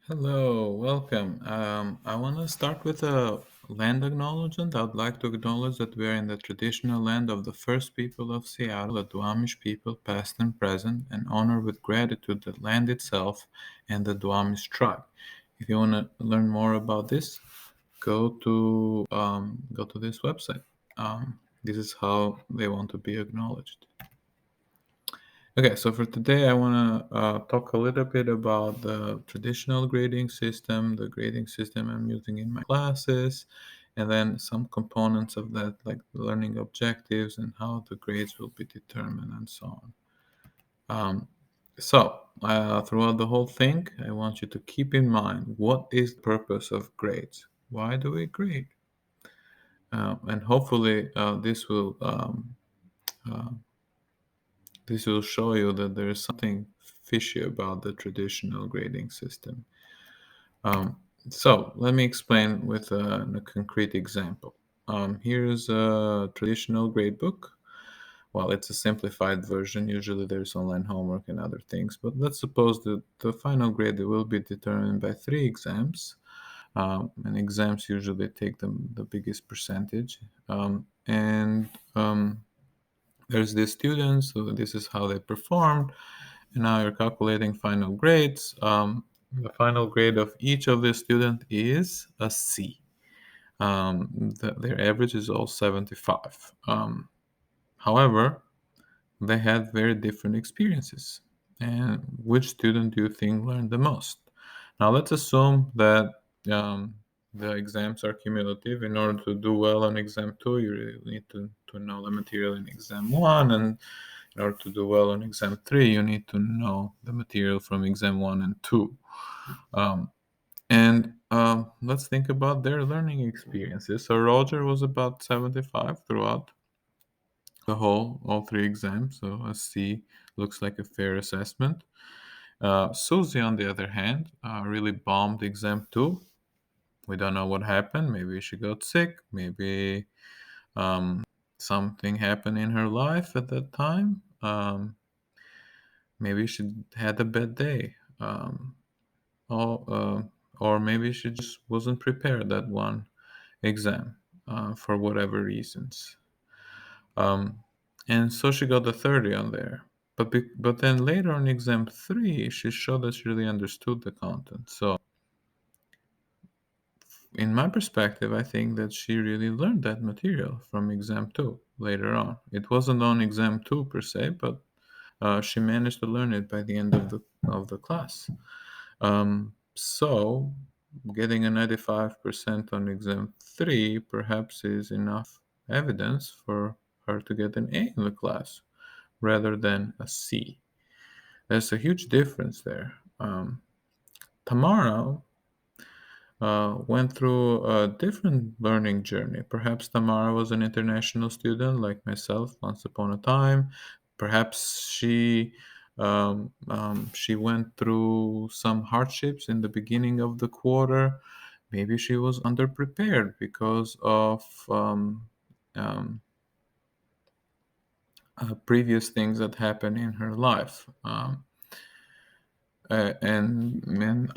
Hello, welcome. I want to start with a land acknowledgement. I would like to acknowledge that we are in the traditional land of the first people of Seattle, the Duwamish people, past and present, and honor with gratitude the land itself and the Duwamish tribe. If you want to learn more about this, go to this website. This is how they want to be acknowledged. Okay, so for today, I want to talk a little bit about the traditional grading system, the grading system I'm using in my classes, and then some components of that, like learning objectives and how the grades will be determined and so on. Throughout the whole thing, I want you to keep in mind what is the purpose of grades? Why do we grade? And hopefully, uh, this will show you that there is something fishy about the traditional grading system. Um, so let me explain with a concrete example. Here's a traditional gradebook. Well, it's a simplified version. Usually there's online homework and other things, but let's suppose that the final grade will be determined by three exams. And exams usually take the biggest percentage. And There's the students, so this is how they performed, and now you're calculating final grades. The final grade of each of the student is a C. Their average is all 75. However, they had very different experiences. And which student do you think learned the most? Now, let's assume that um, the exams are cumulative. In order to do well on exam two, you really need to know the material in exam one. And in order to do well on exam three, you need to know the material from exam one and two. Let's think about their learning experiences. So, Roger was about 75 throughout all three exams, so a C looks like a fair assessment. Susie, on the other hand, really bombed exam two. We don't know what happened. Maybe she got sick. Maybe something happened in her life at that time. Maybe she had a bad day. Or, or maybe she just wasn't prepared that one exam for whatever reasons. Um, and so she got a 30 on there. But then later on exam three, she showed that she really understood the content. So in my perspective, I think that she really learned that material from exam two later on. It wasn't on exam two per se, but she managed to learn it by the end of the class. So getting a 95% on exam three perhaps is enough evidence for her to get an A in the class rather than a C. There's a huge difference there. Tamara went through a different learning journey. Perhaps Tamara was an international student like myself once upon a time. Perhaps she went through some hardships in the beginning of the quarter. Maybe she was underprepared because of um, previous things that happened in her life. And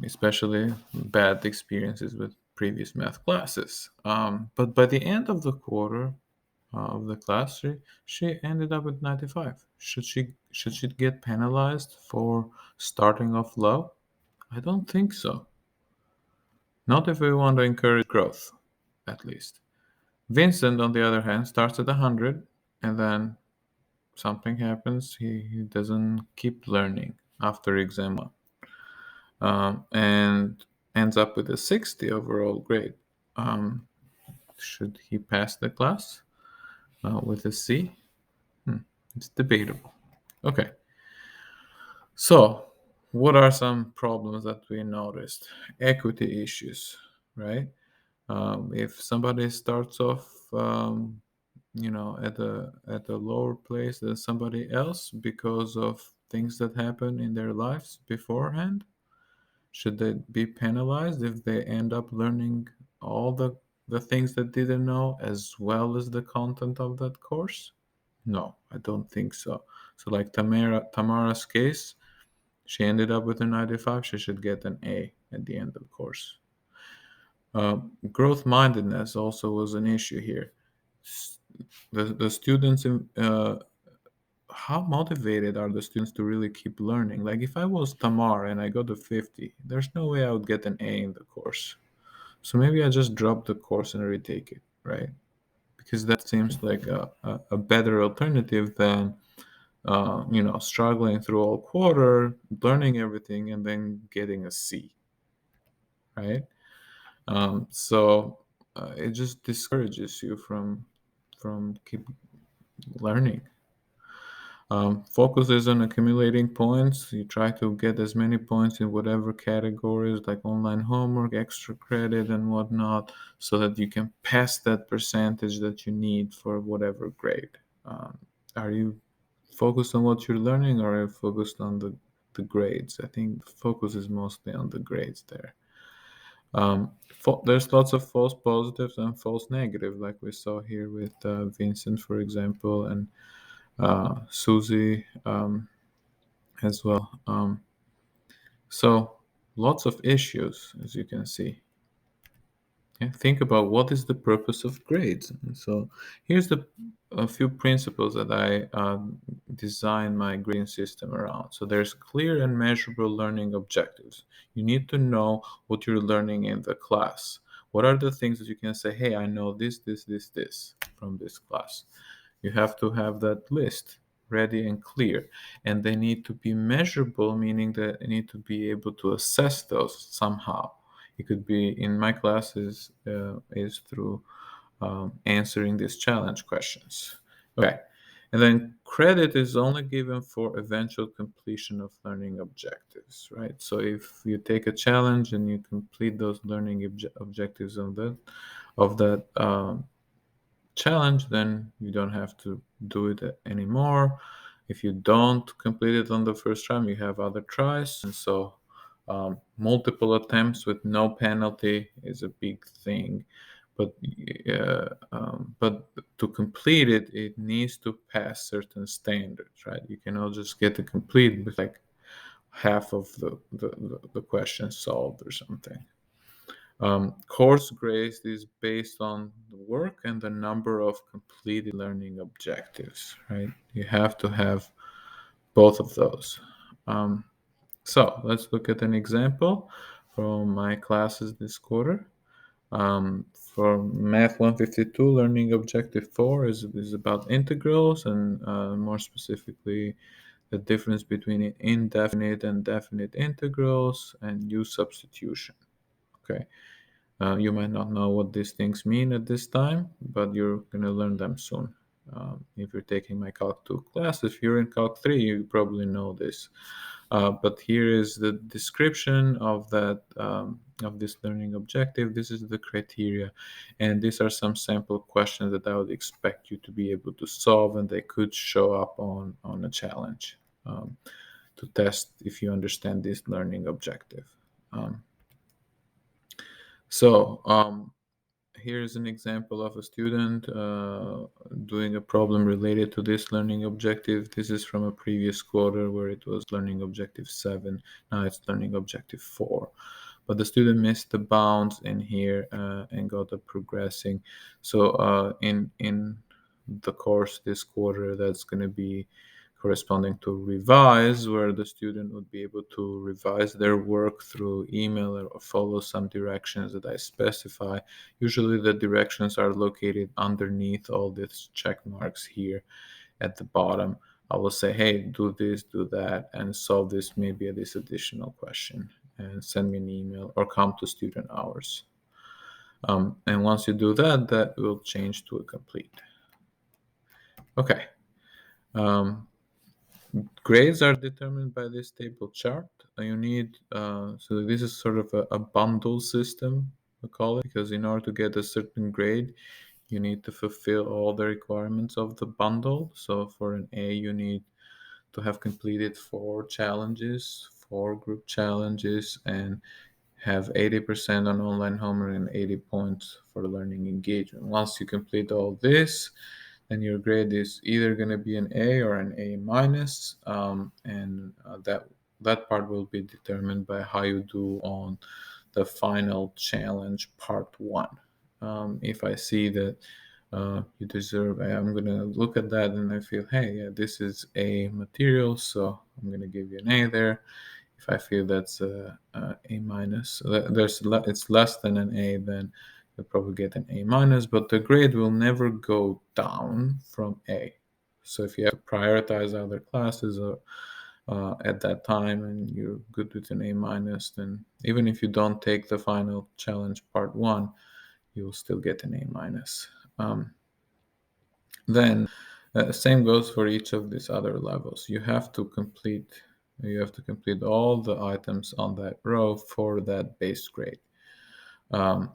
especially bad experiences with previous math classes. But by the end of the quarter of the class, she ended up with 95. Should she get penalized for starting off low? I don't think so. Not if we want to encourage growth, at least. Vincent, on the other hand, starts at 100, and then something happens. He doesn't keep learning after exam one. And ends up with a 60 overall grade. Um, should he pass the class with a C? It's debatable. Okay, so what are some problems that we noticed? Equity issues, right? If somebody starts off, at a lower place than somebody else because of things that happen in their lives beforehand, should they be penalized if they end up learning all the things they didn't know as well as the content of that course? No, I don't think so. So like Tamara's case, She ended up with a 95. She should get an A at the end of the course. Growth mindedness also was an issue here. The students, how motivated are the students to really keep learning? Like if I was Tamar and I got a 50, there's no way I would get an A in the course. So maybe I just drop the course and retake it, right? Because that seems like a better alternative than struggling through all quarter, learning everything, and then getting a C, right? So it just discourages you from keep learning. Focus is on accumulating points. You try to get as many points in whatever categories, like online homework, extra credit, and whatnot, so that you can pass that percentage that you need for whatever grade. Are you focused on what you're learning, or are you focused on the grades? I think focus is mostly on the grades there. There's lots of false positives and false negatives, like we saw here with Vincent, for example, and Susie as well. So lots of issues, as you can see. Yeah, think about what is the purpose of grades. And so here's a few principles that I designed my grading system around. So there's clear and measurable learning objectives. You need to know what you're learning in the class. What are the things that you can say, hey, I know this from this class? You have to have that list ready and clear. And they need to be measurable, meaning that you need to be able to assess those somehow. It could be in my classes is through answering these challenge questions. Okay. And then credit is only given for eventual completion of learning objectives, right? So if you take a challenge and you complete those learning objectives of that challenge, then you don't have to do it anymore. If you don't complete it on the first try, you have other tries. And so multiple attempts with no penalty is a big thing. But to complete it, it needs to pass certain standards, right? You cannot just get to complete with like half of the questions solved or something. Course grades is based on the work and the number of completed learning objectives, right? You have to have both of those. Um, so let's look at an example from my classes this quarter. For Math 152, learning objective 4 is about integrals and more specifically the difference between indefinite and definite integrals and use substitution. Okay. You might not know what these things mean at this time, but you're going to learn them soon. If you're taking my Calc 2 class, if you're in Calc 3, you probably know this. But here is the description of that of this learning objective. This is the criteria, and these are some sample questions that I would expect you to be able to solve, and they could show up on a challenge to test if you understand this learning objective. So here's an example of a student doing a problem related to this learning objective. This is from a previous quarter where it was learning objective 7. Now it's learning objective 4. But the student missed the bounds in here and got a progressing. So in the course this quarter, that's going to be corresponding to revise, where the student would be able to revise their work through email or follow some directions that I specify. Usually the directions are located underneath all these check marks here at the bottom. I will say, hey, do this, do that, and solve this, maybe this additional question, and send me an email or come to student hours. And once you do that, that will change to a complete. Okay. Grades are determined by this table chart. You need, so this is sort of a bundle system, we call it, because in order to get a certain grade, you need to fulfill all the requirements of the bundle. So for an A, you need to have completed 4 challenges, 4 group challenges, and have 80% on online homework and 80 points for learning engagement. Once you complete all this, then your grade is either going to be an A or an A minus, and that that part will be determined by how you do on the final challenge part one. If I see that you deserve, I'm gonna look at that and I feel, hey, yeah, this is a material, so I'm gonna give you an A there. If I feel that's A minus, it's less than an A, then you'll probably get an A minus. But the grade will never go down from A. So if you have to prioritize other classes at that time and you're good with an A minus, then even if you don't take the final challenge part one, you'll still get an A minus. Then same goes for each of these other levels. You have to complete all the items on that row for that base grade. Um,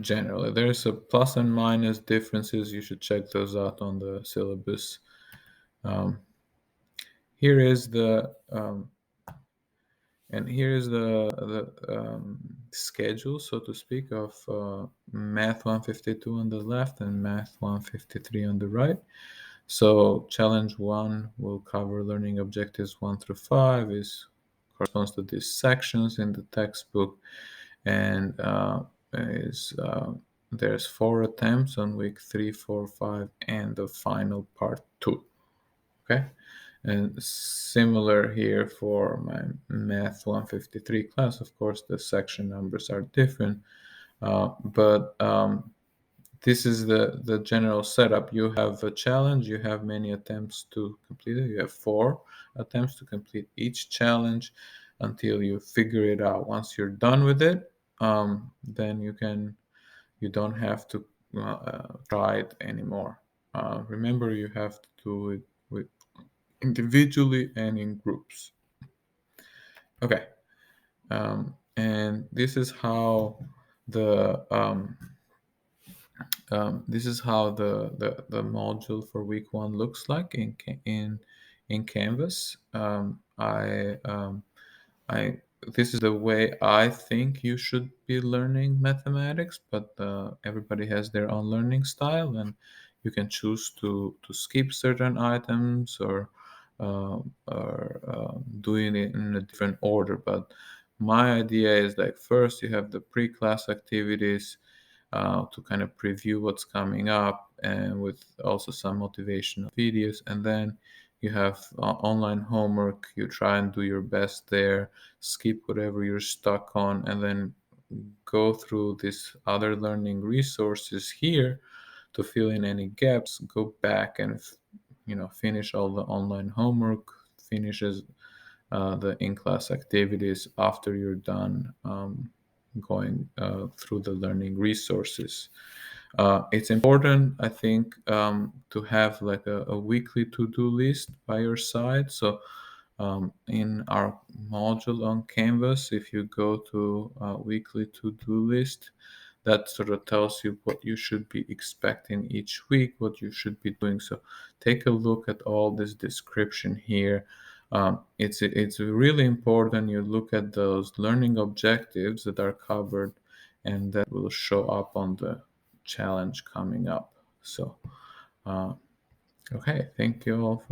Generally, there's a plus and minus differences. You should check those out on the syllabus. Um, here is the and here is the schedule, so to speak, of Math 152 on the left and Math 153 on the right. So challenge one will cover learning objectives 1 through 5, is corresponds to these sections in the textbook, and is there's 4 attempts on week 3, 4, 5, and the final part 2. Okay, and similar here for my Math 153 class. Of course, the section numbers are different, but this is the general setup. You have a challenge, you have many attempts to complete it. You have 4 attempts to complete each challenge until you figure it out. Once you're done with it, then you don't have to try it anymore. Remember, you have to do it with individually and in groups. Okay, and this is how the module for week one looks like in Canvas. I This is the way I think you should be learning mathematics, but everybody has their own learning style, and you can choose to skip certain items or doing it in a different order. But my idea is like first you have the pre-class activities to kind of preview what's coming up, and with also some motivational videos, and then you have online homework. You try and do your best there, skip whatever you're stuck on, and then go through these other learning resources here to fill in any gaps. Go back and finish all the online homework, finishes the in-class activities after you're done going through the learning resources. It's important, I think, to have like a weekly to-do list by your side. So in our module on Canvas, if you go to weekly to-do list, that sort of tells you what you should be expecting each week, what you should be doing. So take a look at all this description here. It's really important you look at those learning objectives that are covered, and that will show up on the challenge coming up. So okay, thank you all for